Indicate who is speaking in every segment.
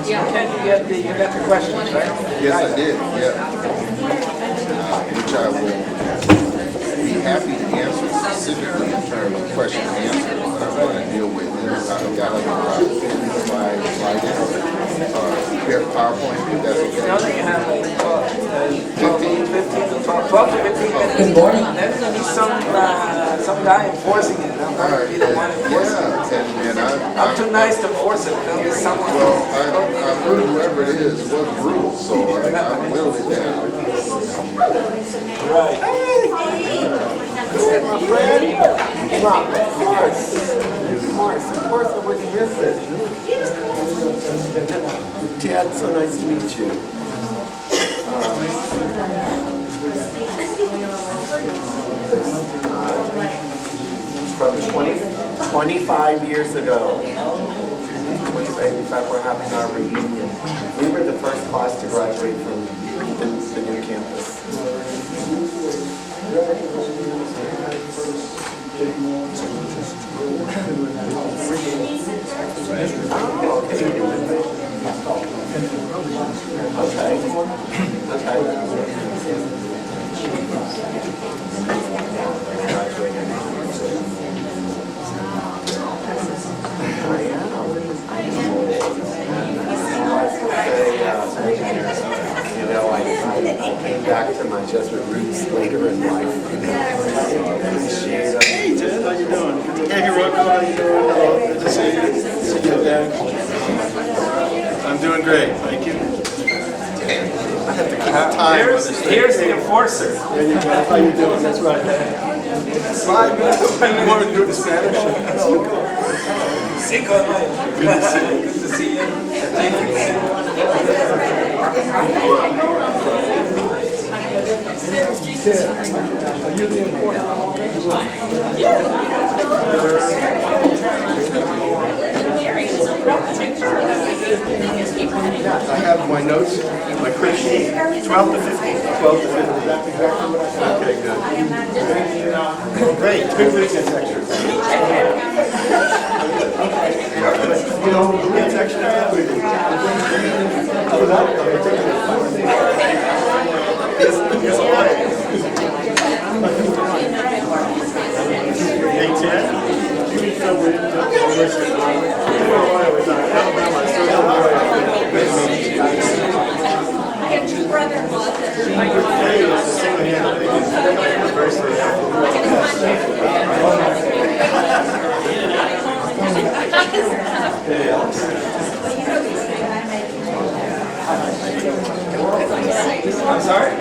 Speaker 1: Ken, you got the questions, right?
Speaker 2: Yes, I did, yeah. Which I will be happy to answer specifically in terms of question and answer, but I'm going to deal with this. I've got like a slide in, prepare PowerPoint, if that's okay.
Speaker 1: Now that you have like 15 to 15 minutes.
Speaker 3: Good morning.
Speaker 1: There's going to be some guy enforcing it. I'm going to be the one enforcing it.
Speaker 2: And
Speaker 1: I'm too nice to enforce it. There'll be someone.
Speaker 2: well, I heard whoever it is was brutal, so I willed it down.
Speaker 1: Right.
Speaker 4: Hey, my friend. Wow, of course. Of course, I wouldn't miss it. Ted, so nice to meet you. From 25 years ago, in fact, we're having our reunion. We were the first class to graduate from the new campus. I came back to my Jesuit roots later in life.
Speaker 5: Hey, Ted, how you doing? Hey, Rocco, how you doing? Hello, good to see you. See you back. I'm doing great, thank you.
Speaker 4: I have to keep time.
Speaker 1: Here's the enforcer.
Speaker 5: There you go. How you doing? That's right. 5 minutes. You want to do it in Spanish?
Speaker 1: Cinco. Good to see you. Thank you.
Speaker 5: I have my notes, my crib sheet, 12 to 15. 12 to 15. That's exactly what I said. Okay, good. Great, good weekend extras. You know, the weekend extras are good. Here's a lot. Hey, Ted. So we're
Speaker 6: I have two brother-in-laws that
Speaker 1: I'm sorry?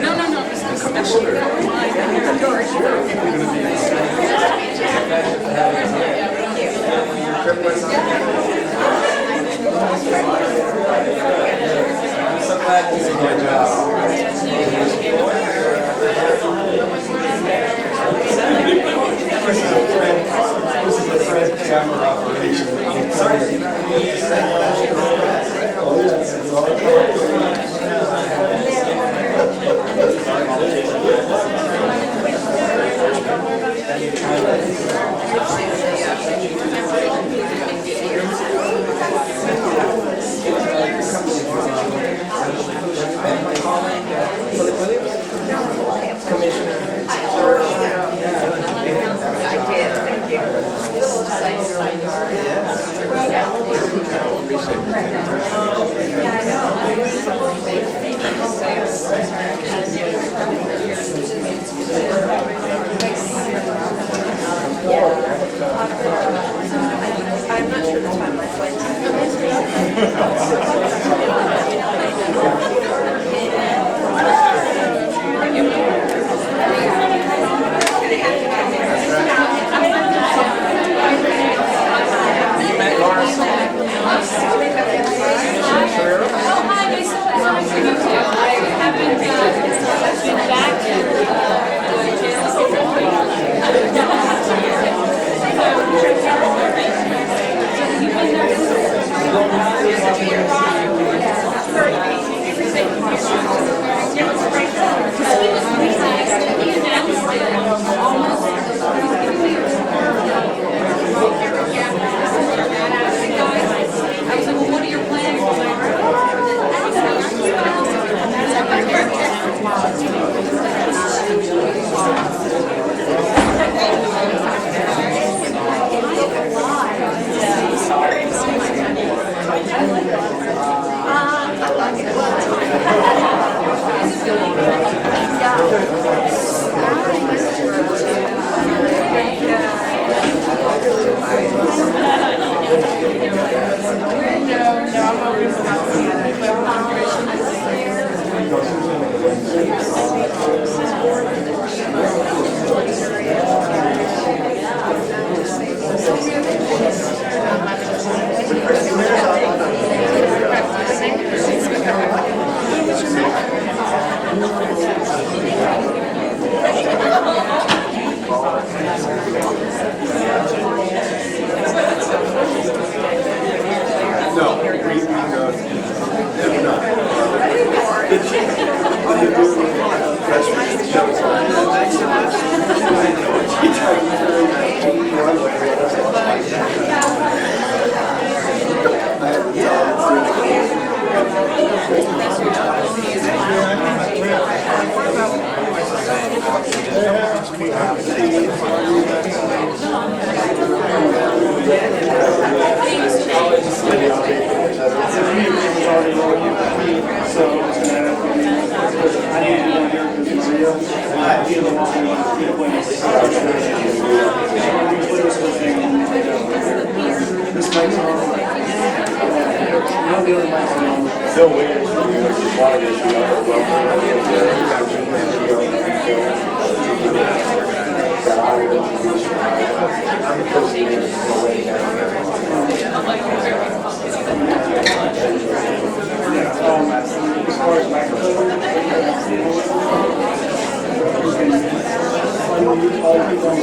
Speaker 6: No, this is the commissioner.
Speaker 1: I'm so glad you did your job.
Speaker 5: This is a Fred camera operation.
Speaker 6: I'm not sure the time my flight
Speaker 1: You met Laura?
Speaker 5: Bill Williams from the University of Water is the other that I would introduce I'm the co-CEO of the way down here. As far as microphone, all people on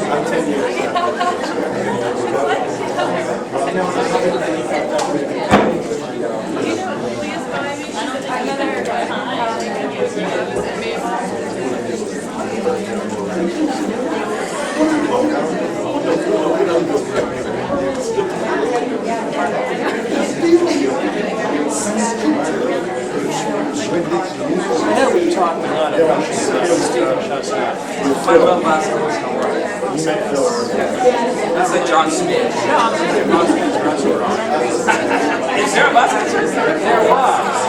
Speaker 5: I'm 10 years.
Speaker 1: I know we talked a lot about Stephen Chestnut. My love last was no worry. That's like John Smith. No, I'm thinking John Smith's restaurant. Is there a bus? There was.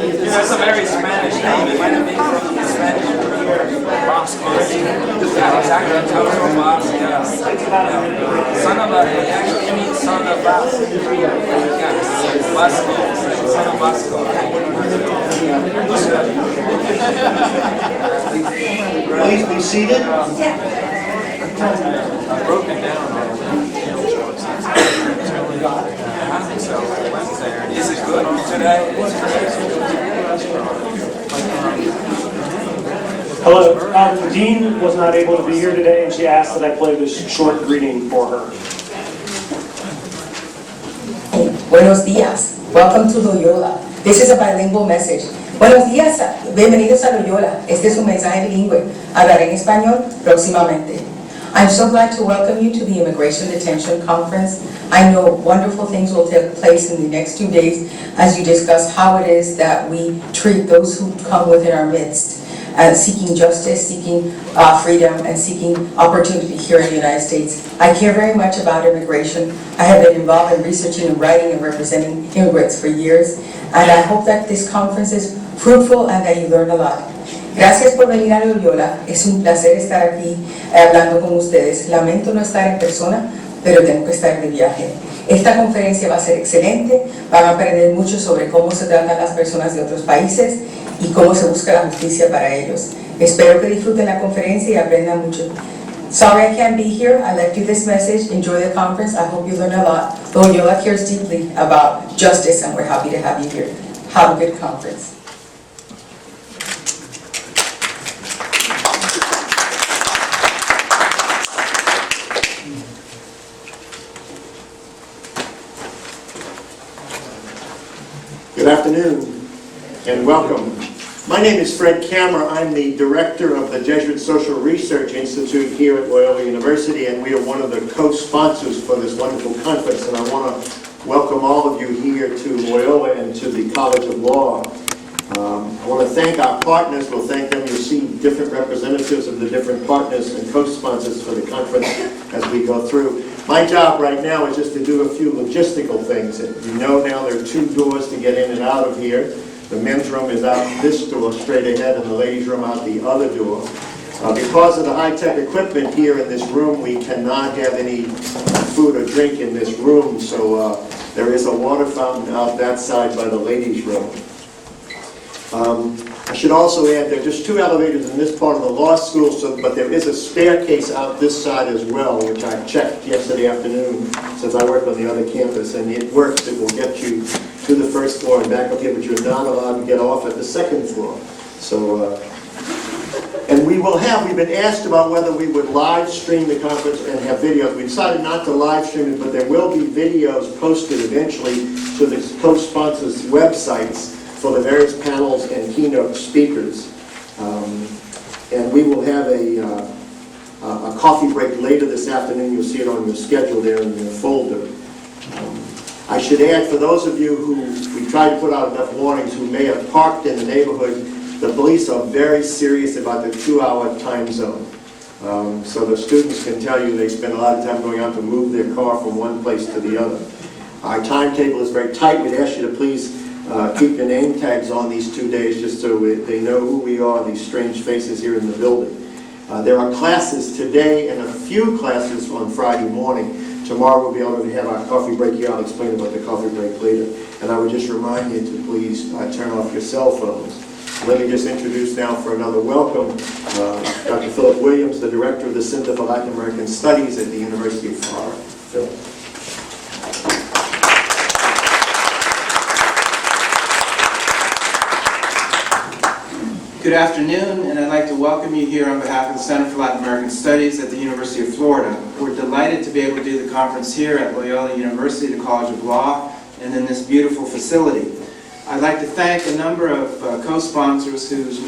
Speaker 1: That's a very Spanish name. It might have been from the Spanish Bosco. Yeah, exactly. Antonio Bosco. Yeah. Son of a, it actually means son of Bosco. Yeah, Bosco. Son of Bosco.
Speaker 5: Please be seated.
Speaker 1: I've broken down on so I went there. Is it good today?
Speaker 3: Hello. Dean was not able to be here today, and she asked that I play this short greeting for her.
Speaker 7: Buenos días. Welcome to Loyola. This is a bilingual message. Buenos días. Bienvenidos a Loyola. Este es un mensaje bilingüe. Hablaré en español próximamente. I'm so glad to welcome you to the Immigration Detention Conference. I know wonderful things will take place in the next 2 days as you discuss how it is that we treat those who come within our midst, seeking justice, seeking freedom, and seeking opportunity here in the United States. I care very much about immigration. I have been involved in researching and writing and representing immigrants for years, and I hope that this conference is fruitful and that you learn a lot. Gracias por venir a Loyola. Es un placer estar aquí hablando con ustedes. Lamento no estar en persona, pero tengo que estar de viaje. Esta conferencia va a ser excelente. Van a aprender mucho sobre cómo se tratan las personas de otros países y cómo se busca la justicia para ellos. Espero que disfruten la conferencia y aprendan mucho. Sorry I can't be here. I left you this message. Enjoy the conference. I hope you learn a lot. Loyola cares deeply about justice, and we're happy to have you here. Have a good conference.
Speaker 5: Good afternoon and welcome. My name is Fred Kammer. I'm the director of the Jesuit Social Research Institute here at Loyola University, and we are one of the co-sponsors for this wonderful conference. And I want to welcome all of you here to Loyola and to the College of Law. I want to thank our partners. We'll thank them. You'll see different representatives of the different partners and co-sponsors for the conference as we go through. My job right now is just to do a few logistical things. You know now there are 2 doors to get in and out of here. The men's room is out this door straight ahead and the ladies' room out the other door. Because of the high-tech equipment here in this room, we cannot have any food or drink in this room, so there is a water fountain out that side by the ladies' room. I should also add there are just 2 elevators in this part of the law school, but there is a staircase out this side as well, which I checked yesterday afternoon since I work on the other campus, and it works. It will get you to the first floor and back up here, but you're not allowed to get off at the second floor. So, and we've been asked about whether we would live stream the conference and have videos. We decided not to live stream it, but there will be videos posted eventually to the co-sponsors' websites for the various panels and keynote speakers. And we will have a coffee break later this afternoon. You'll see it on your schedule there in your folder. I should add, for those of you who, we try to put out enough warnings, who may have parked in the neighborhood, the police are very serious about the 2-hour time zone. So the students can tell you they spend a lot of time going out to move their car from one place to the other. Our timetable is very tight. We'd ask you to please keep your name tags on these 2 days just so they know who we are, these strange faces here in the building. There are classes today and a few classes on Friday morning. Tomorrow we'll be able to have our coffee break here. I'll explain about the coffee break later. And I would just remind you to please turn off your cell phones. Let me just introduce now for another welcome Dr. Philip Williams, the Director of the Center for Latin American Studies at the University of Florida. Philip.
Speaker 8: Good afternoon, and I'd like to welcome you here on behalf of the Center for Latin American Studies at the University of Florida. We're delighted to be able to do the conference here at Loyola University, the College of Law, and in this beautiful facility. I'd like to thank a number of co-sponsors whose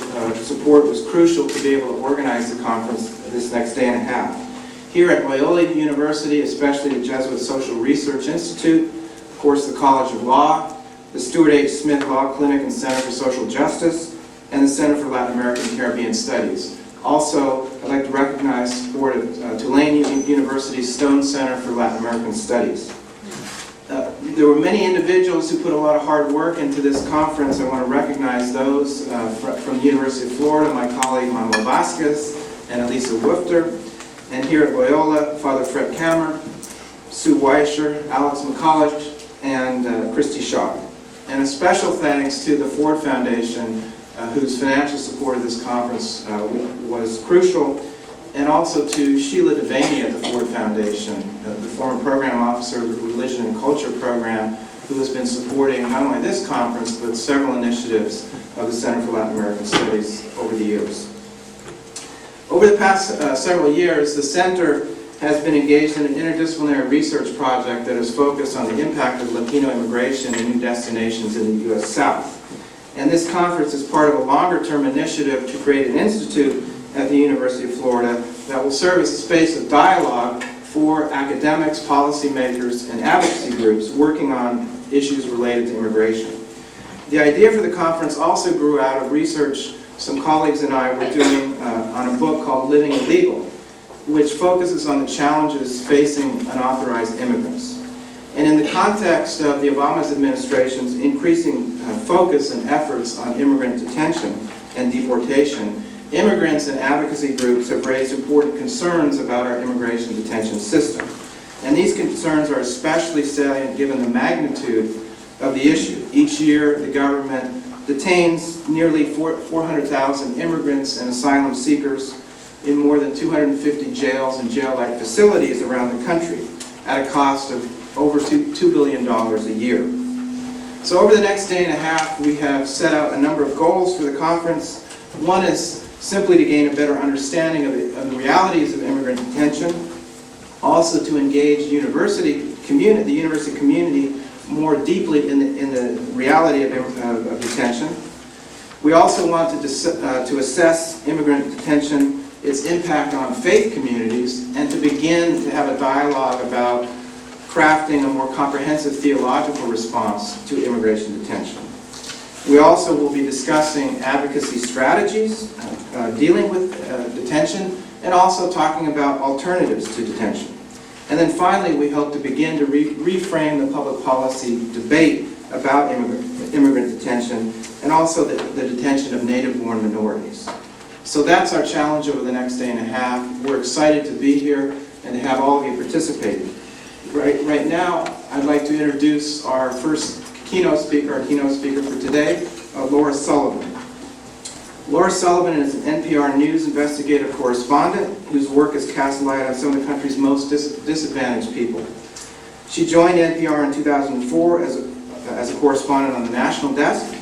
Speaker 8: support was crucial to be able to organize the conference this next day and a half. Here at Loyola University, especially the Jesuit Social Research Institute, of course the College of Law, the Stuart H. Smith Law Clinic and Center for Social Justice, and the Center for Latin American and Caribbean Studies. Also, I'd like to recognize support of Tulane University's Stone Center for Latin American Studies. There were many individuals who put a lot of hard work into this conference. I want to recognize those from the University of Florida, my colleague Manuel Vasquez and Elisa Woofter, and here at Loyola, Father Fred Kammer, Sue Weischer, Alex McCulloch, and Christy Shaw. And a special thanks to the Ford Foundation, whose financial support of this conference was crucial, and also to Sheila Devaney at the Ford Foundation, the former program officer of the Religion and Culture program, who has been supporting not only this conference, but several initiatives of the Center for Latin American Studies over the years. Over the past several years, the Center has been engaged in an interdisciplinary research project that is focused on the impact of Latino immigration in new destinations in the U.S. South. And this conference is part of a longer-term initiative to create an institute at the University of Florida that will serve as a space of dialogue for academics, policymakers, and advocacy groups working on issues related to immigration. The idea for the conference also grew out of research some colleagues and I were doing on a book called Living Illegal, which focuses on the challenges facing unauthorized immigrants. And in the context of the Obama administration's increasing focus and efforts on immigrant detention and deportation, immigrants and advocacy groups have raised important concerns about our immigration detention system. And these concerns are especially salient given the magnitude of the issue. Each year, the government detains nearly 400,000 immigrants and asylum seekers in more than 250 jails and jail-like facilities around the country at a cost of over $2 billion a year. So over the next day and a half, we have set out a number of goals for the conference. One is simply to gain a better understanding of the realities of immigrant detention, also to engage the university community more deeply in the reality of detention. We also want to assess immigrant detention, its impact on faith communities, and to begin to have a dialogue about crafting a more comprehensive theological response to immigration detention. We also will be discussing advocacy strategies, dealing with detention, and also talking about alternatives to detention. And then finally, we hope to begin to reframe the public policy debate about immigrant detention and also the detention of native-born minorities. So that's our challenge over the next day and a half. We're excited to be here and to have all of you participating. Right now, I'd like to introduce our first keynote speaker for today, Laura Sullivan. Laura Sullivan is an NPR News investigative correspondent whose work has cast light on some of the country's most disadvantaged people. She joined NPR in 2004 as a correspondent on the national desk.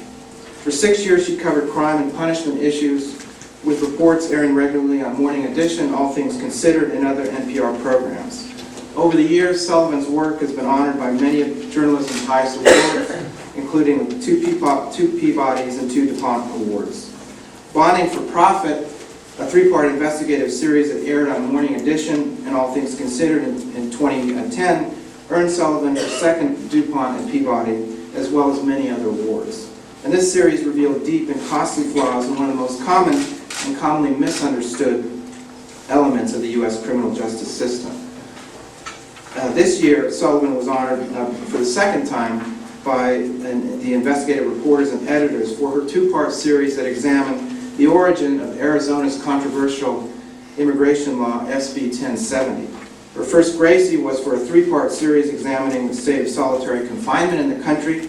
Speaker 8: For 6 years, she covered crime and punishment issues with reports airing regularly on Morning Edition, All Things Considered, and other NPR programs. Over the years, Sullivan's work has been honored by many of journalism's highest awards, including two Peabodys and 2 DuPont Awards. Bonding for Profit, a 3-part investigative series that aired on Morning Edition and All Things Considered in 2010, earned Sullivan her second DuPont and Peabody, as well as many other awards. And this series revealed deep and costly flaws in one of the most common and commonly misunderstood elements of the U.S. criminal justice system. This year, Sullivan was honored for the second time by the investigative reporters and editors for her two-part series that examined the origin of Arizona's controversial immigration law, SB 1070. Her first Gracie was for a three-part series examining the state of solitary confinement in the country,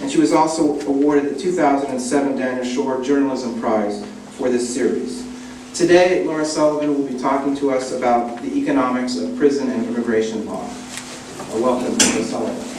Speaker 8: and she was also awarded the 2007 Daniel Shore Journalism Prize for this series. Today, Laura Sullivan will be talking to us about the economics of prison and immigration law. Welcome, Laura Sullivan.